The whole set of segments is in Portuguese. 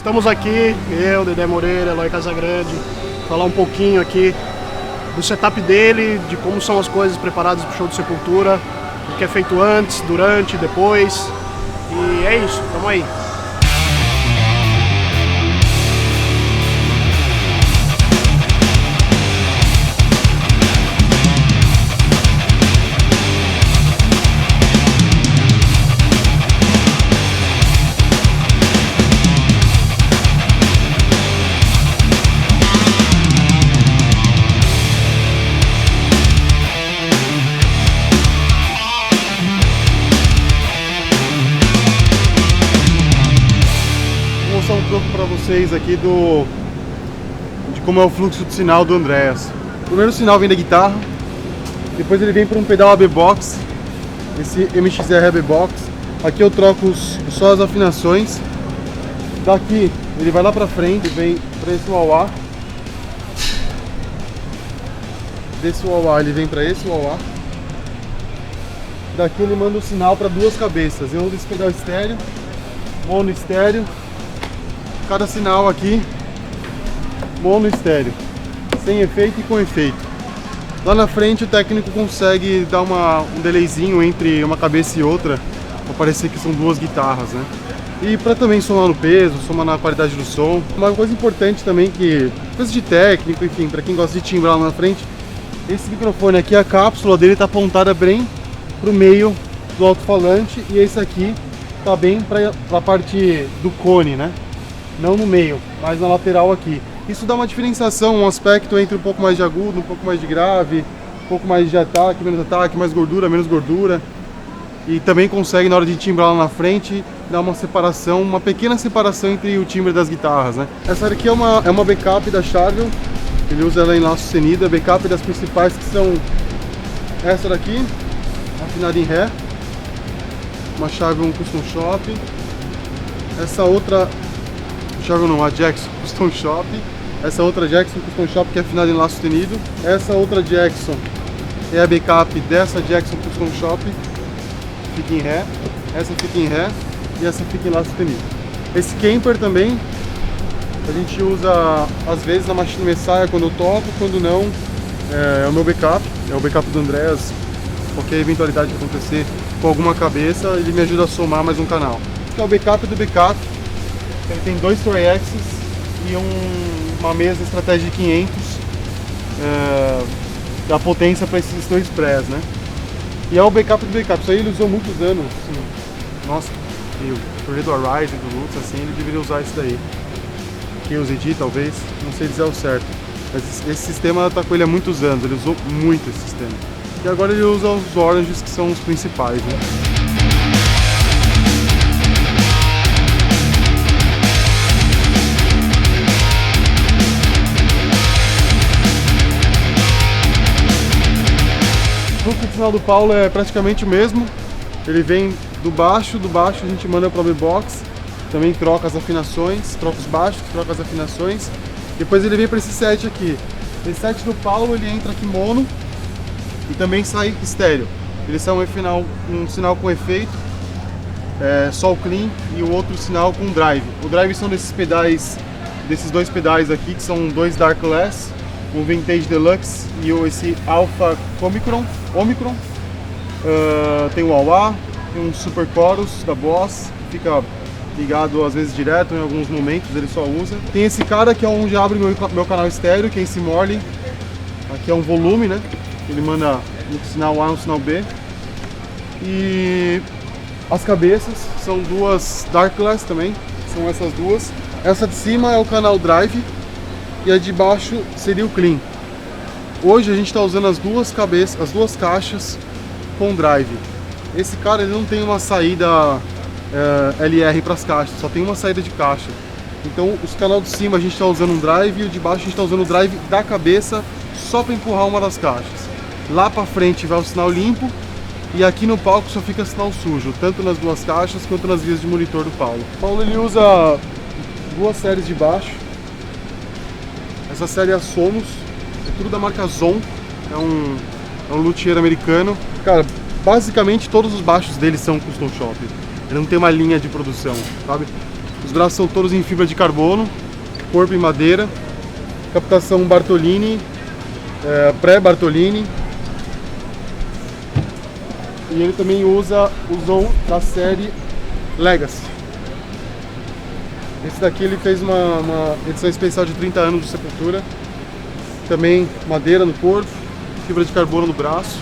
Estamos aqui, eu, Dedé Moreira, Eloy Casagrande, falar um pouquinho aqui do setup dele, de como são as coisas preparadas para o show de Sepultura, o que é feito antes, durante, depois. E é isso, tamo aí. Um pouco para vocês aqui de como é o fluxo de sinal do Andreas. O primeiro sinal vem da guitarra, depois ele vem para um pedal AB Box, esse MXR AB Box. Aqui eu troco só as afinações. Daqui ele vai lá para frente, vem para esse wah-wah. Desse wah-wah ele vem para esse wah-wah. Daqui ele manda o sinal para duas cabeças. Eu uso esse pedal estéreo, mono estéreo. Cada sinal aqui, mono estéreo, sem efeito e com efeito. Lá na frente o técnico consegue dar um delayzinho entre uma cabeça e outra, para parecer que são duas guitarras, né? E para também somar no peso, somar na qualidade do som. Uma coisa importante também, que coisa de técnico, enfim, para quem gosta de timbrar lá na frente, esse microfone aqui, a cápsula dele está apontada bem para o meio do alto-falante, e esse aqui está bem para a parte do cone, né? Não no meio, mas na lateral aqui. Isso dá uma diferenciação, um aspecto entre um pouco mais de agudo, um pouco mais de grave, um pouco mais de ataque, menos ataque, mais gordura, menos gordura. E também consegue, na hora de timbrar lá na frente, dar uma separação, uma pequena separação entre o timbre das guitarras, né? Essa aqui é uma backup da Charvel, ele usa ela em Lá sustenido, a backup das principais, que são essa daqui, afinada em Ré, uma Charvel Custom Shop, essa outra Charvel não, a Jackson Custom Shop, essa outra Jackson Custom Shop que é afinada em Lá sustenido, essa outra Jackson é a backup dessa Jackson Custom Shop, fica em Ré, essa fica em Ré e essa fica em Lá sustenido. Esse Kemper também a gente usa às vezes na Machine Messiah quando eu toco, quando não é o meu backup, é o backup do Andreas. Qualquer eventualidade que acontecer com alguma cabeça, ele me ajuda a somar mais um canal. Então, é o backup do backup. Ele tem dois Tri-Axis e uma mesa estratégia de 500, da potência para esses dois prés, né? E é o backup do backup. Isso aí ele usou muitos anos. Assim. Nossa, e o projeto do Arise, do Lutz, assim, ele deveria usar isso daí. Quem usa ED, talvez, não sei dizer o certo. Mas esse sistema está com ele há muitos anos, ele usou muito esse sistema. E agora ele usa os Oranges, que são os principais, né? O fluxo de sinal do Paulo é praticamente o mesmo. Ele vem do baixo a gente manda para o AB Box, também troca as afinações, troca os baixos, troca as afinações. Depois ele vem para esse set aqui. Esse set do Paulo ele entra aqui mono e também sai estéreo. Eles são um sinal com efeito, sol clean, e o outro sinal com drive. O drive são desses dois pedais aqui, que são dois Darkless, o Vintage Deluxe e esse Alpha Omicron. Tem o wah-wah, tem um Super Chorus da Boss, fica ligado às vezes direto, em alguns momentos ele só usa. Tem esse cara que é onde abre meu canal estéreo, que é esse Morley. Aqui é um volume, né? Ele manda um sinal A e um sinal B. E as cabeças são duas Darkless também, são essas duas. Essa de cima é o canal Drive e a de baixo seria o Clean. Hoje a gente está usando as duas caixas com Drive. Esse cara ele não tem uma saída LR para as caixas, só tem uma saída de caixa. Então os canal de cima a gente está usando um Drive e o de baixo a gente está usando o Drive da cabeça só para empurrar uma das caixas. Lá para frente vai o sinal limpo e aqui no palco só fica sinal sujo, tanto nas duas caixas quanto nas vias de monitor do Paulo. O Paulo ele usa duas séries de baixo. Essa série é a Sonos, é tudo da marca Zon, é um luthier americano. Cara, basicamente todos os baixos dele são custom shop. Ele não tem uma linha de produção, sabe? Os braços são todos em fibra de carbono, corpo em madeira, captação Bartolini, pré-Bartolini. E ele também usa o Zon da série Legacy. Esse daqui ele fez uma edição especial de 30 anos de Sepultura. Também madeira no corpo, fibra de carbono no braço,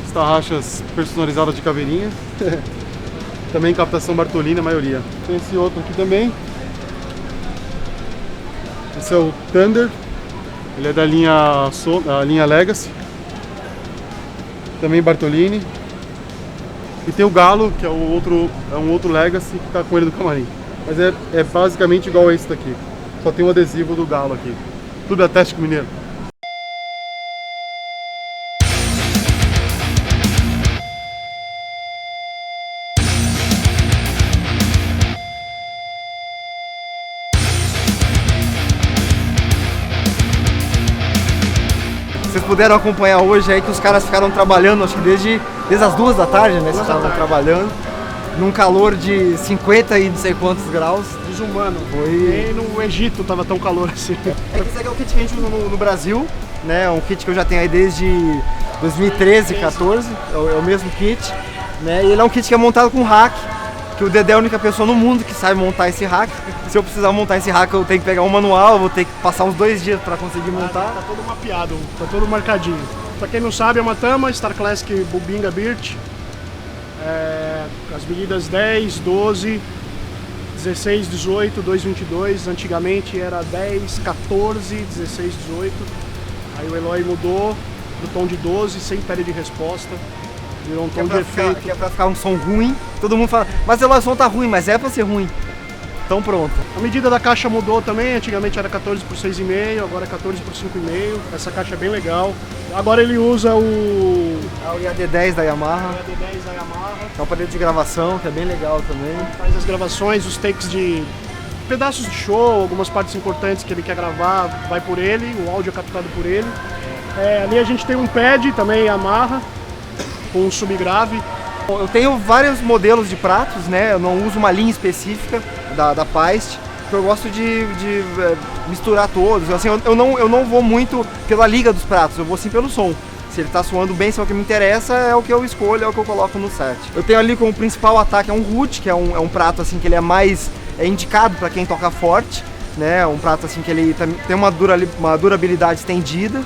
estarrachas personalizadas de caveirinha. Também captação Bartolini, a maioria. Tem esse outro aqui também. Esse é o Thunder. Ele é da linha Legacy. Também Bartolini. E tem o Galo, que é um outro Legacy que está com ele no camarim. Mas é basicamente igual a esse daqui. Só tem o adesivo do Galo aqui. Tudo Atlético Mineiro. Vocês puderam acompanhar hoje aí que os caras ficaram trabalhando, acho que desde as 2 da tarde, né? Vocês estavam trabalhando num calor de 50 e não sei quantos graus. Desumano. Foi. Nem no Egito tava tão calor assim. É que esse aqui é o kit que a gente usa no Brasil, né? É um kit que eu já tenho aí desde 2013, 14. É o mesmo kit, né? E ele é um kit que é montado com hack, que o Dedé é a única pessoa no mundo que sabe montar esse hack. Se eu precisar montar esse hack, eu tenho que pegar um manual, vou ter que passar uns 2 dias para conseguir montar. Tá todo mapeado, tá todo marcadinho. Pra quem não sabe, é uma Tama Star Classic Bubinga Birch. As medidas 10, 12, 16, 18, 222. Antigamente era 10, 14, 16, 18. Aí o Eloy mudou pro tom de 12, sem pele de resposta. Virou um tom de efeito. Que é pra ficar um som ruim. Todo mundo fala, mas o som tá ruim, mas é pra ser ruim. Então pronto. A medida da caixa mudou também, antigamente era 14 por 6,5, agora é 14 por 5,5. Essa caixa é bem legal. Agora ele usa o IAD10 da Yamaha. IAD10 da Yamaha. É um aparelho de gravação, que é bem legal também. Faz as gravações, os takes de pedaços de show, algumas partes importantes que ele quer gravar, vai por ele, o áudio é captado por ele. Ali a gente tem um pad também Yamaha, com um subgrave. Eu tenho vários modelos de pratos, né? Eu não uso uma linha específica da Paist, porque eu gosto de misturar todos. Assim, eu não vou muito pela liga dos pratos, eu vou sim pelo som. Se ele tá soando bem, se é o que me interessa, é o que eu escolho, é o que eu coloco no set. Eu tenho ali como principal ataque um root, que é um prato assim que ele é mais indicado para quem toca forte, né? Um prato assim que ele tem uma durabilidade estendida.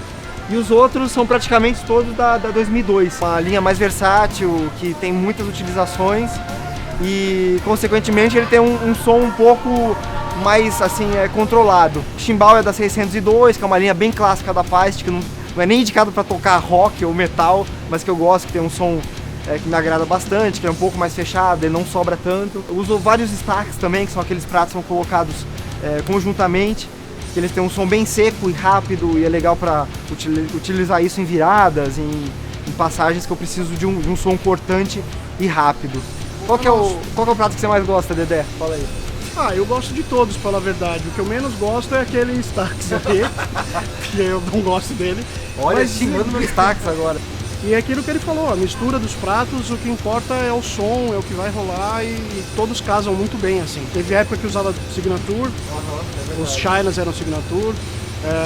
E os outros são praticamente todos da 2002. Uma linha mais versátil, que tem muitas utilizações e, consequentemente, ele tem um som um pouco mais assim, controlado. O chimbal é da 602, que é uma linha bem clássica da Paist, que não é nem indicado para tocar rock ou metal, mas que eu gosto, que tem um som que me agrada bastante, que é um pouco mais fechado, ele não sobra tanto. Eu uso vários stacks também, que são aqueles pratos que são colocados conjuntamente, que eles têm um som bem seco e rápido e é legal para utilizar isso em viradas, em passagens que eu preciso de um som cortante e rápido. Qual que é o prato que você mais gosta, Dedé? Fala aí. Eu gosto de todos, pela verdade. O que eu menos gosto é aquele Stax aqui, que eu não gosto dele. Olha, xingando meu Stax agora. E é aquilo que ele falou, a mistura dos pratos, o que importa é o som, é o que vai rolar e todos casam muito bem, assim. Teve época que usava Signature, os Chinas eram Signature,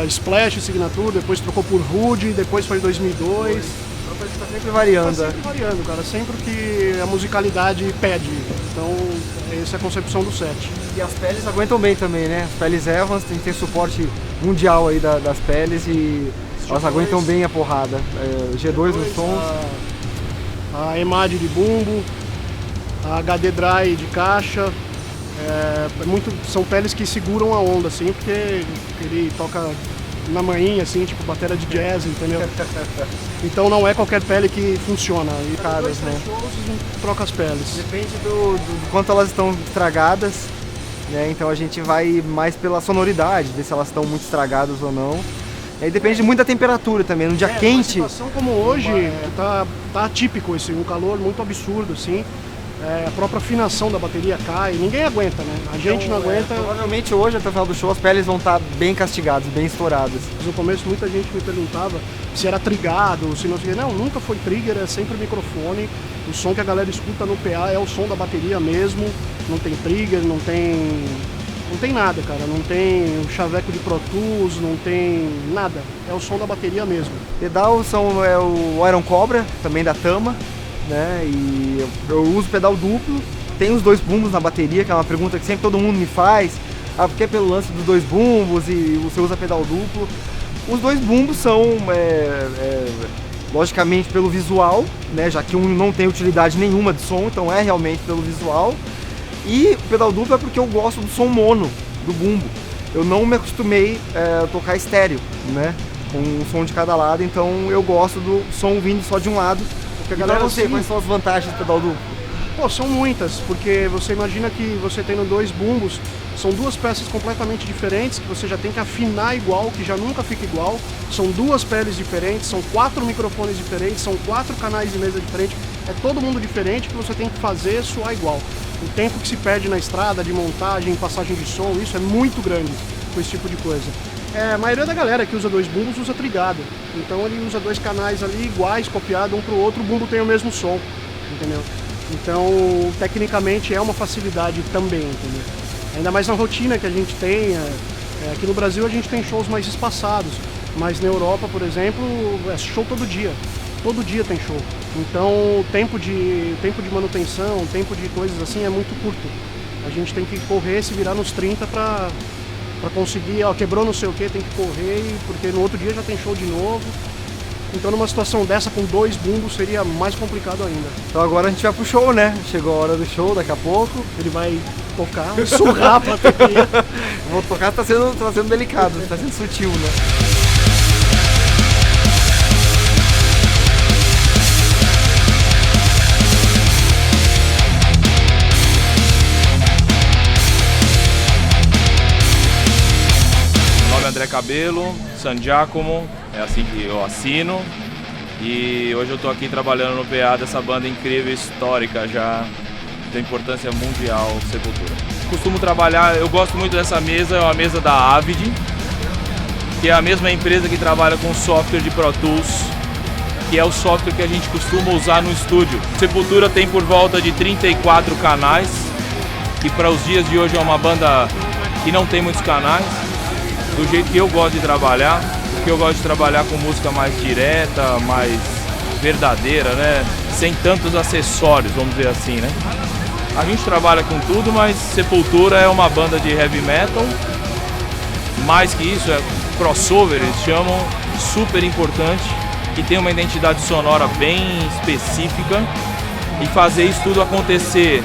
Splash Signature, depois trocou por Rude, depois foi em 2002. Então tá sempre variando. Tá sempre variando, cara, sempre que a musicalidade pede. Então, essa é a concepção do set. E as peles aguentam bem também, né? As peles Evans, tem suporte mundial aí das peles e elas aguentam bem a porrada. G2 nos sons. A EMAD de bumbo, a HD Dry de caixa. São peles que seguram a onda, assim, porque ele toca na manhinha, assim, tipo bateria de jazz, entendeu? Então não é qualquer pele que funciona. E caras, né? Shows, a gente troca as peles. Depende do quanto elas estão estragadas, né? Então a gente vai mais pela sonoridade, ver se elas estão muito estragadas ou não. Aí depende muito da temperatura também. No dia quente. Uma situação como hoje, tá atípico um calor muito absurdo, assim. a própria afinação da bateria cai, ninguém aguenta, né? A gente não aguenta. Provavelmente hoje, até o final do show, as peles vão estar bem castigadas, bem estouradas. No começo muita gente me perguntava se era trigado, se não sei. Não, nunca foi trigger, é sempre microfone. O som que a galera escuta no PA é o som da bateria mesmo, não tem trigger, não tem nada, cara. Não tem o chaveco de Pro Tools, não tem nada. É o som da bateria mesmo. Pedal é o Iron Cobra, também da Tama, né? E eu uso pedal duplo. Tem os 2 bumbos na bateria, que é uma pergunta que sempre todo mundo me faz. Ah, por que pelo lance dos 2 bumbos e você usa pedal duplo? Os 2 bumbos são, logicamente, pelo visual, né? Já que um não tem utilidade nenhuma de som, então é realmente pelo visual. E o pedal duplo é porque eu gosto do som mono, do bumbo. Eu não me acostumei a tocar estéreo, né? Com um som de cada lado, então eu gosto do som vindo só de um lado. Porque a galera não sei quais são as vantagens do pedal duplo. Pô, são muitas, porque você imagina que você tendo 2 bumbos, são 2 peças completamente diferentes, que você já tem que afinar igual, que já nunca fica igual. São 2 peles diferentes, são 4 microfones diferentes, são 4 canais de mesa diferentes. É todo mundo diferente que você tem que fazer soar igual. O tempo que se perde na estrada, de montagem, passagem de som, isso é muito grande com esse tipo de coisa. A maioria da galera que usa 2 bumbos usa trigado. Então ele usa 2 canais ali iguais, copiados um pro outro, o bumbo tem o mesmo som, entendeu? Então, tecnicamente é uma facilidade também, entendeu? Ainda mais na rotina que a gente tem. Aqui no Brasil a gente tem shows mais espaçados, mas na Europa, por exemplo, é show todo dia. Todo dia tem show. Então, o tempo de manutenção, o tempo de coisas assim é muito curto. A gente tem que correr, se virar nos 30 para conseguir, quebrou não sei o que, tem que correr, porque no outro dia já tem show de novo. Então numa situação dessa com 2 bumbos seria mais complicado ainda. Então agora a gente vai pro show, né? Chegou a hora do show, daqui a pouco. Ele vai tocar, surrar a bateria. Vou tocar, tá sendo delicado, tá sendo sutil, né? Meu nome é André Cabelo, San Giacomo, é assim que eu assino. E hoje eu tô aqui trabalhando no PA dessa banda incrível, histórica já, de importância mundial, Sepultura. Costumo trabalhar, eu gosto muito dessa mesa, é uma mesa da Avid, que é a mesma empresa que trabalha com software de Pro Tools, que é o software que a gente costuma usar no estúdio. Sepultura tem por volta de 34 canais, que para os dias de hoje é uma banda que não tem muitos canais, do jeito que eu gosto de trabalhar, porque eu gosto de trabalhar com música mais direta, mais verdadeira, né? Sem tantos acessórios, vamos dizer assim, né? A gente trabalha com tudo, mas Sepultura é uma banda de heavy metal. Mais que isso, é crossover, eles chamam, super importante, que tem uma identidade sonora bem específica. E fazer isso tudo acontecer,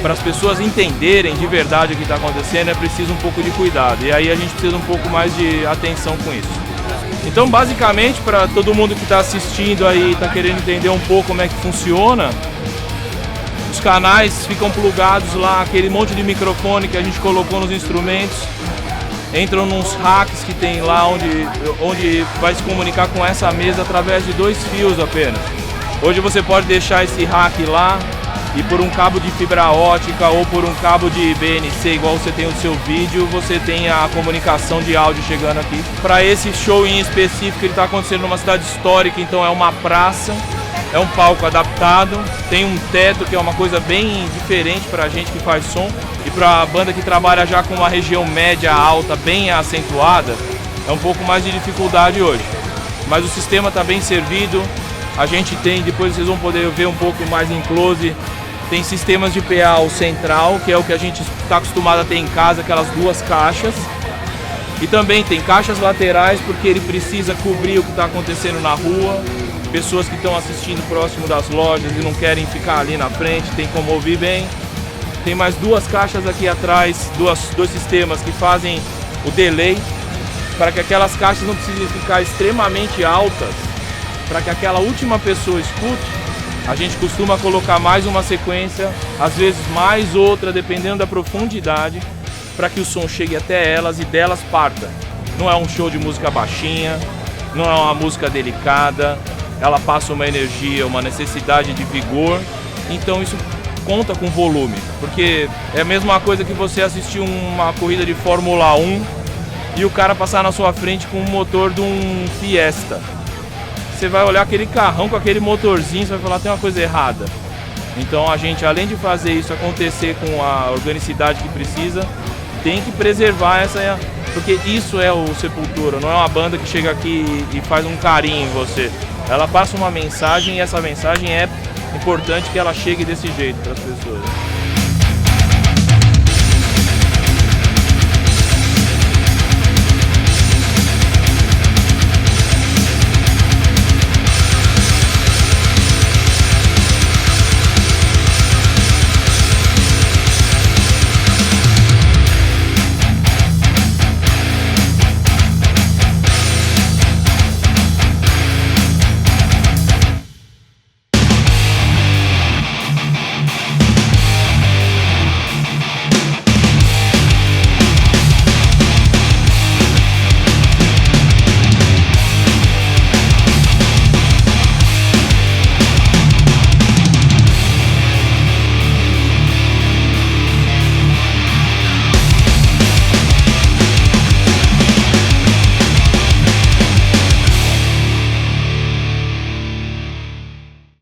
para as pessoas entenderem de verdade o que está acontecendo, é preciso um pouco de cuidado. E aí a gente precisa um pouco mais de atenção com isso. Então, basicamente, para todo mundo que está assistindo aí, está querendo entender um pouco como é que funciona, os canais ficam plugados lá, aquele monte de microfone que a gente colocou nos instrumentos, entram nos racks que tem lá onde vai se comunicar com essa mesa através de 2 fios apenas. Hoje você pode deixar esse rack lá e por um cabo de fibra ótica ou por um cabo de BNC, igual você tem no seu vídeo, você tem a comunicação de áudio chegando aqui. Para esse show em específico, ele está acontecendo numa cidade histórica, então é uma praça, é um palco adaptado, tem um teto que é uma coisa bem diferente para a gente que faz som, e para a banda que trabalha já com uma região média alta bem acentuada, é um pouco mais de dificuldade hoje. Mas o sistema está bem servido, a gente tem, depois vocês vão poder ver um pouco mais em close, tem sistemas de PA central, que é o que a gente está acostumado a ter em casa, aquelas 2 caixas. E também tem caixas laterais, porque ele precisa cobrir o que está acontecendo na rua. Pessoas que estão assistindo próximo das lojas e não querem ficar ali na frente, tem como ouvir bem. Tem mais 2 caixas aqui atrás, dois sistemas que fazem o delay, para que aquelas caixas não precisem ficar extremamente altas, para que aquela última pessoa escute. A gente costuma colocar mais uma sequência, às vezes mais outra, dependendo da profundidade, para que o som chegue até elas e delas parta. Não é um show de música baixinha, não é uma música delicada, ela passa uma energia, uma necessidade de vigor, então isso conta com volume, porque é a mesma coisa que você assistir uma corrida de Fórmula 1 e o cara passar na sua frente com o motor de um Fiesta. Você vai olhar aquele carrão com aquele motorzinho, você vai falar, tem uma coisa errada. Então a gente, além de fazer isso acontecer com a organicidade que precisa, tem que preservar essa... Porque isso é o Sepultura, não é uma banda que chega aqui e faz um carinho em você. Ela passa uma mensagem e essa mensagem é importante que ela chegue desse jeito para as pessoas.